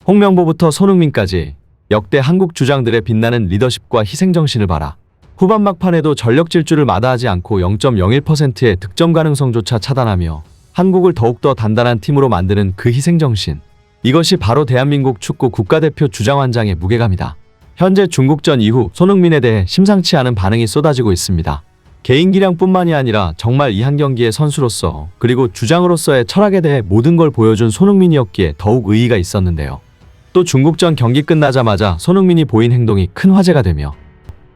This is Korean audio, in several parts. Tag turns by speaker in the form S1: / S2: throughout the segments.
S1: 홍명보부터 손흥민까지 역대 한국 주장들의 빛나는 리더십과 희생정신을 봐라. 후반 막판에도 전력 질주를 마다하지 않고 0.01%의 득점 가능성조차 차단하며 한국을 더욱더 단단한 팀으로 만드는 그 희생정신. 이것이 바로 대한민국 축구 국가대표 주장완장의 무게감이다. 현재 중국전 이후 손흥민에 대해 심상치 않은 반응이 쏟아지고 있습니다. 개인 기량뿐만이 아니라 정말 이 한 경기의 선수로서 그리고 주장으로서의 철학에 대해 모든 걸 보여준 손흥민이었기에 더욱 의의가 있었는데요. 또 중국전 경기 끝나자마자 손흥민이 보인 행동이 큰 화제가 되며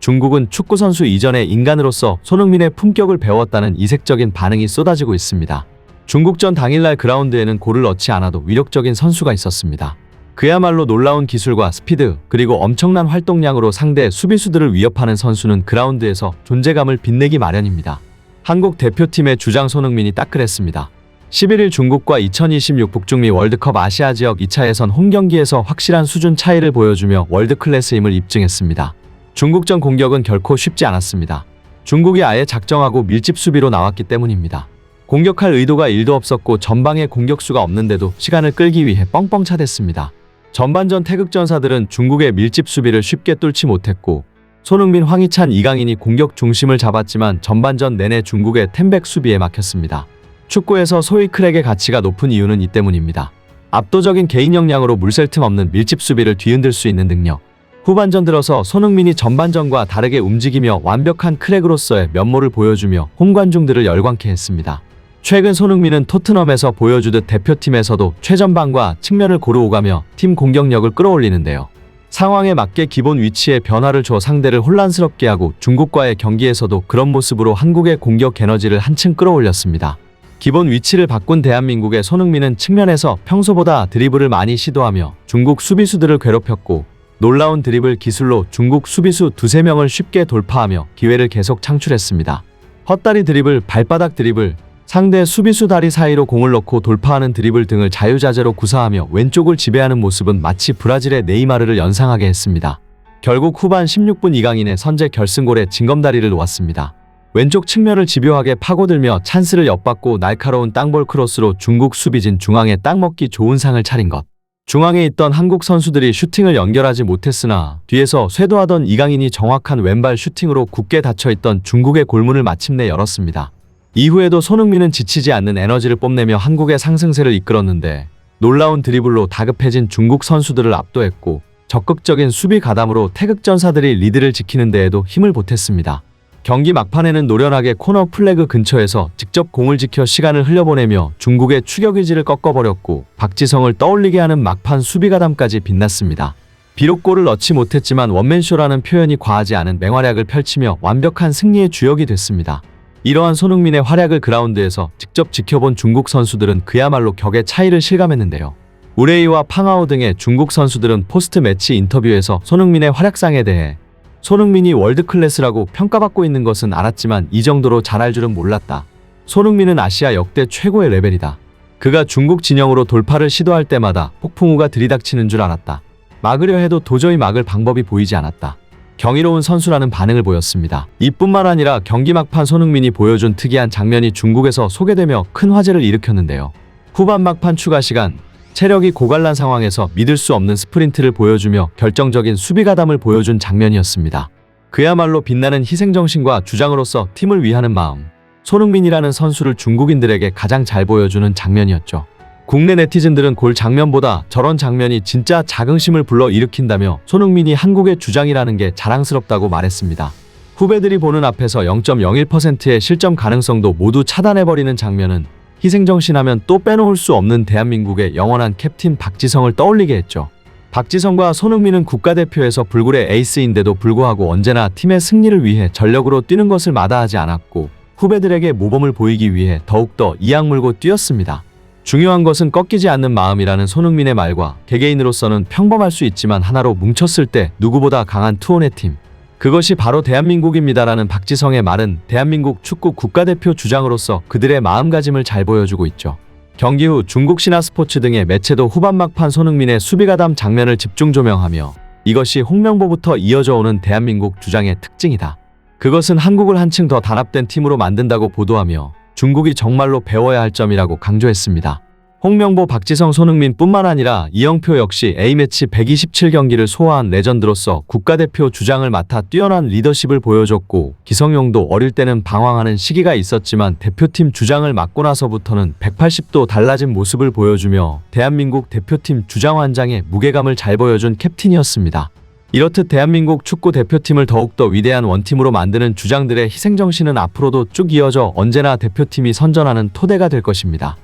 S1: 중국은 축구선수 이전의 인간으로서 손흥민의 품격을 배웠다는 이색적인 반응이 쏟아지고 있습니다. 중국전 당일날 그라운드에는 골을 넣지 않아도 위력적인 선수가 있었습니다. 그야말로 놀라운 기술과 스피드 그리고 엄청난 활동량으로 상대 수비수들을 위협하는 선수는 그라운드에서 존재감을 빛내기 마련입니다. 한국 대표팀의 주장 손흥민이 딱 그랬습니다. 11일 중국과 2026 북중미 월드컵 아시아 지역 2차 예선 홈경기에서 확실한 수준 차이를 보여주며 월드클래스임을 입증했습니다. 중국전 공격은 결코 쉽지 않았습니다. 중국이 아예 작정하고 밀집 수비로 나왔기 때문입니다. 공격할 의도가 1도 없었고 전방에 공격수가 없는데도 시간을 끌기 위해 뻥뻥 차댔습니다. 전반전 태극전사들은 중국의 밀집 수비를 쉽게 뚫지 못했고 손흥민, 황희찬, 이강인이 공격 중심을 잡았지만 전반전 내내 중국의 템백 수비에 막혔습니다. 축구에서 소위 크랙의 가치가 높은 이유는 이 때문입니다. 압도적인 개인 역량으로 물샐 틈 없는 밀집 수비를 뒤흔들 수 있는 능력. 후반전 들어서 손흥민이 전반전과 다르게 움직이며 완벽한 크랙으로서의 면모를 보여주며 홈관중들을 열광케 했습니다. 최근 손흥민은 토트넘에서 보여주듯 대표팀에서도 최전방과 측면을 고루 오가며 팀 공격력을 끌어올리는데요. 상황에 맞게 기본 위치에 변화를 줘 상대를 혼란스럽게 하고 중국과의 경기에서도 그런 모습으로 한국의 공격 에너지를 한층 끌어올렸습니다. 기본 위치를 바꾼 대한민국의 손흥민은 측면에서 평소보다 드리블을 많이 시도하며 중국 수비수들을 괴롭혔고 놀라운 드리블 기술로 중국 수비수 2~3명을 쉽게 돌파하며 기회를 계속 창출했습니다. 헛다리 드리블, 발바닥 드리블, 상대 수비수 다리 사이로 공을 넣고 돌파하는 드리블 등을 자유자재로 구사하며 왼쪽을 지배하는 모습은 마치 브라질의 네이마르를 연상하게 했습니다. 결국 후반 16분 이강인의 선제 결승골에 징검다리를 놓았습니다. 왼쪽 측면을 집요하게 파고들며 찬스를 엿받고 날카로운 땅볼 크로스로 중국 수비진 중앙에 딱 먹기 좋은 상을 차린 것. 중앙에 있던 한국 선수들이 슈팅을 연결하지 못했으나 뒤에서 쇄도하던 이강인이 정확한 왼발 슈팅으로 굳게 닫혀있던 중국의 골문을 마침내 열었습니다. 이후에도 손흥민은 지치지 않는 에너지를 뽐내며 한국의 상승세를 이끌었는데 놀라운 드리블로 다급해진 중국 선수들을 압도했고 적극적인 수비 가담으로 태극전사들이 리드를 지키는 데에도 힘을 보탰습니다. 경기 막판에는 노련하게 코너 플래그 근처에서 직접 공을 지켜 시간을 흘려보내며 중국의 추격 의지를 꺾어버렸고 박지성을 떠올리게 하는 막판 수비 가담까지 빛났습니다. 비록 골을 넣지 못했지만 원맨쇼라는 표현이 과하지 않은 맹활약을 펼치며 완벽한 승리의 주역이 됐습니다. 이러한 손흥민의 활약을 그라운드에서 직접 지켜본 중국 선수들은 그야말로 격의 차이를 실감했는데요. 우레이와 팡하오 등의 중국 선수들은 포스트 매치 인터뷰에서 손흥민의 활약상에 대해 손흥민이 월드클래스라고 평가받고 있는 것은 알았지만 이 정도로 잘할 줄은 몰랐다. 손흥민은 아시아 역대 최고의 레벨이다. 그가 중국 진영으로 돌파를 시도할 때마다 폭풍우가 들이닥치는 줄 알았다. 막으려 해도 도저히 막을 방법이 보이지 않았다. 경이로운 선수라는 반응을 보였습니다. 이뿐만 아니라 경기 막판 손흥민이 보여준 특이한 장면이 중국에서 소개되며 큰 화제를 일으켰는데요. 후반 막판 추가 시간, 체력이 고갈난 상황에서 믿을 수 없는 스프린트를 보여주며 결정적인 수비 가담을 보여준 장면이었습니다. 그야말로 빛나는 희생정신과 주장으로서 팀을 위하는 마음, 손흥민이라는 선수를 중국인들에게 가장 잘 보여주는 장면이었죠. 국내 네티즌들은 골 장면보다 저런 장면이 진짜 자긍심을 불러일으킨다며 손흥민이 한국의 주장이라는 게 자랑스럽다고 말했습니다. 후배들이 보는 앞에서 0.01%의 실점 가능성도 모두 차단해버리는 장면은 희생정신하면 또 빼놓을 수 없는 대한민국의 영원한 캡틴 박지성을 떠올리게 했죠. 박지성과 손흥민은 국가대표에서 불굴의 에이스인데도 불구하고 언제나 팀의 승리를 위해 전력으로 뛰는 것을 마다하지 않았고 후배들에게 모범을 보이기 위해 더욱더 이악 물고 뛰었습니다. 중요한 것은 꺾이지 않는 마음이라는 손흥민의 말과 개개인으로서는 평범할 수 있지만 하나로 뭉쳤을 때 누구보다 강한 투혼의 팀. 그것이 바로 대한민국입니다라는 박지성의 말은 대한민국 축구 국가대표 주장으로서 그들의 마음가짐을 잘 보여주고 있죠. 경기 후 중국 신화스포츠 등의 매체도 후반 막판 손흥민의 수비가담 장면을 집중 조명하며 이것이 홍명보부터 이어져 오는 대한민국 주장의 특징이다. 그것은 한국을 한층 더 단합된 팀으로 만든다고 보도하며 중국이 정말로 배워야 할 점이라고 강조했습니다. 홍명보, 박지성, 손흥민 뿐만 아니라 이영표 역시 A매치 127경기를 소화한 레전드로서 국가대표 주장을 맡아 뛰어난 리더십을 보여줬고, 기성용도 어릴 때는 방황하는 시기가 있었지만 대표팀 주장을 맡고 나서부터는 180도 달라진 모습을 보여주며 대한민국 대표팀 주장환장에 무게감을 잘 보여준 캡틴이었습니다. 이렇듯 대한민국 축구 대표팀을 더욱더 위대한 원팀으로 만드는 주장들의 희생정신은 앞으로도 쭉 이어져 언제나 대표팀이 선전하는 토대가 될 것입니다.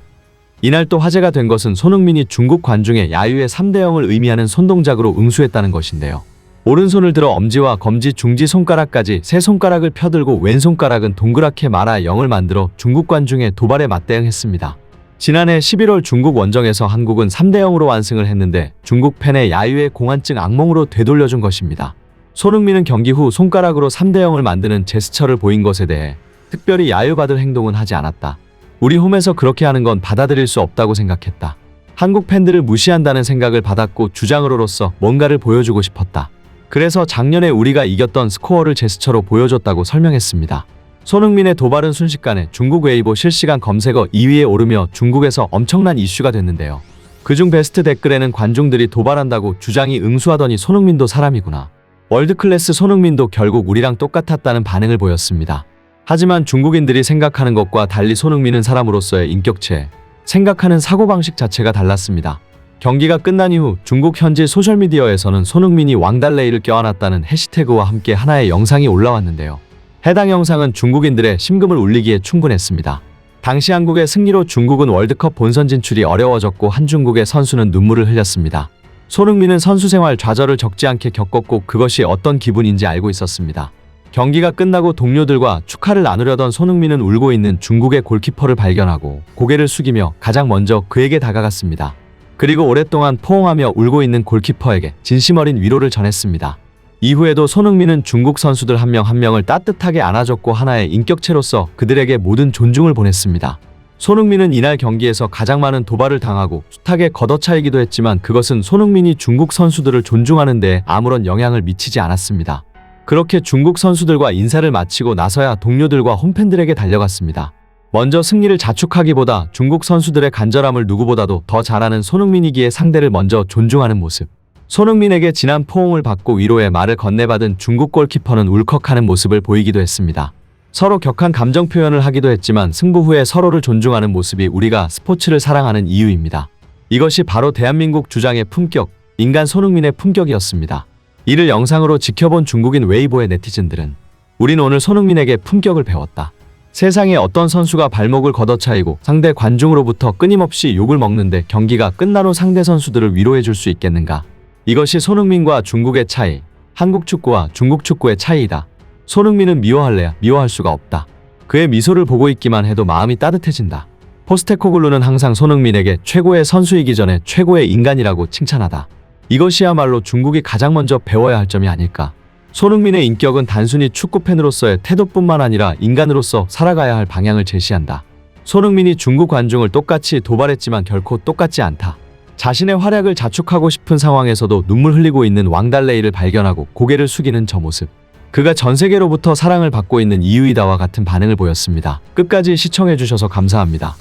S1: 이날 또 화제가 된 것은 손흥민이 중국 관중의 야유의 3대0을 의미하는 손동작으로 응수했다는 것인데요. 오른손을 들어 엄지와 검지, 중지 손가락까지 세 손가락을 펴들고 왼손가락은 동그랗게 말아 0을 만들어 중국 관중의 도발에 맞대응했습니다. 지난해 11월 중국 원정에서 한국은 3대0으로 완승을 했는데 중국 팬의 야유의 공안증 악몽으로 되돌려준 것입니다. 손흥민은 경기 후 손가락으로 3대0을 만드는 제스처를 보인 것에 대해 특별히 야유받을 행동은 하지 않았다. 우리 홈에서 그렇게 하는 건 받아들일 수 없다고 생각했다. 한국 팬들을 무시한다는 생각을 받았고 주장으로서 뭔가를 보여주고 싶었다. 그래서 작년에 우리가 이겼던 스코어를 제스처로 보여줬다고 설명했습니다. 손흥민의 도발은 순식간에 중국 웨이보 실시간 검색어 2위에 오르며 중국에서 엄청난 이슈가 됐는데요. 그중 베스트 댓글에는 관중들이 도발한다고 주장이 응수하더니 손흥민도 사람이구나. 월드클래스 손흥민도 결국 우리랑 똑같았다는 반응을 보였습니다. 하지만 중국인들이 생각하는 것과 달리 손흥민은 사람으로서의 인격체, 생각하는 사고방식 자체가 달랐습니다. 경기가 끝난 이후 중국 현지 소셜미디어에서는 손흥민이 왕달레이를 껴안았다는 해시태그와 함께 하나의 영상이 올라왔는데요. 해당 영상은 중국인들의 심금을 울리기에 충분했습니다. 당시 한국의 승리로 중국은 월드컵 본선 진출이 어려워졌고 한중국의 선수는 눈물을 흘렸습니다. 손흥민은 선수 생활 좌절을 적지 않게 겪었고 그것이 어떤 기분인지 알고 있었습니다. 경기가 끝나고 동료들과 축하를 나누려던 손흥민은 울고 있는 중국의 골키퍼를 발견하고 고개를 숙이며 가장 먼저 그에게 다가갔습니다. 그리고 오랫동안 포옹하며 울고 있는 골키퍼에게 진심 어린 위로를 전했습니다. 이후에도 손흥민은 중국 선수들 한 명 한 명을 따뜻하게 안아줬고 하나의 인격체로서 그들에게 모든 존중을 보냈습니다. 손흥민은 이날 경기에서 가장 많은 도발을 당하고 숱하게 걷어차이기도 했지만 그것은 손흥민이 중국 선수들을 존중하는 데 아무런 영향을 미치지 않았습니다. 그렇게 중국 선수들과 인사를 마치고 나서야 동료들과 홈팬들에게 달려갔습니다. 먼저 승리를 자축하기보다 중국 선수들의 간절함을 누구보다도 더 잘하는 손흥민이기에 상대를 먼저 존중하는 모습. 손흥민에게 진한 포옹을 받고 위로의 말을 건네받은 중국 골키퍼는 울컥하는 모습을 보이기도 했습니다. 서로 격한 감정 표현을 하기도 했지만 승부 후에 서로를 존중하는 모습이 우리가 스포츠를 사랑하는 이유입니다. 이것이 바로 대한민국 주장의 품격, 인간 손흥민의 품격이었습니다. 이를 영상으로 지켜본 중국인 웨이보의 네티즌들은 우린 오늘 손흥민에게 품격을 배웠다. 세상에 어떤 선수가 발목을 걷어차이고 상대 관중으로부터 끊임없이 욕을 먹는데 경기가 끝난 후 상대 선수들을 위로해줄 수 있겠는가? 이것이 손흥민과 중국의 차이, 한국 축구와 중국 축구의 차이이다. 손흥민은 미워할래야 미워할 수가 없다. 그의 미소를 보고 있기만 해도 마음이 따뜻해진다. 포스테코글루는 항상 손흥민에게 최고의 선수이기 전에 최고의 인간이라고 칭찬하다. 이것이야말로 중국이 가장 먼저 배워야 할 점이 아닐까. 손흥민의 인격은 단순히 축구팬으로서의 태도뿐만 아니라 인간으로서 살아가야 할 방향을 제시한다. 손흥민이 중국 관중을 똑같이 도발했지만 결코 똑같지 않다. 자신의 활약을 자축하고 싶은 상황에서도 눈물 흘리고 있는 왕달레이를 발견하고 고개를 숙이는 저 모습. 그가 전 세계로부터 사랑을 받고 있는 이유이다와 같은 반응을 보였습니다. 끝까지 시청해주셔서 감사합니다.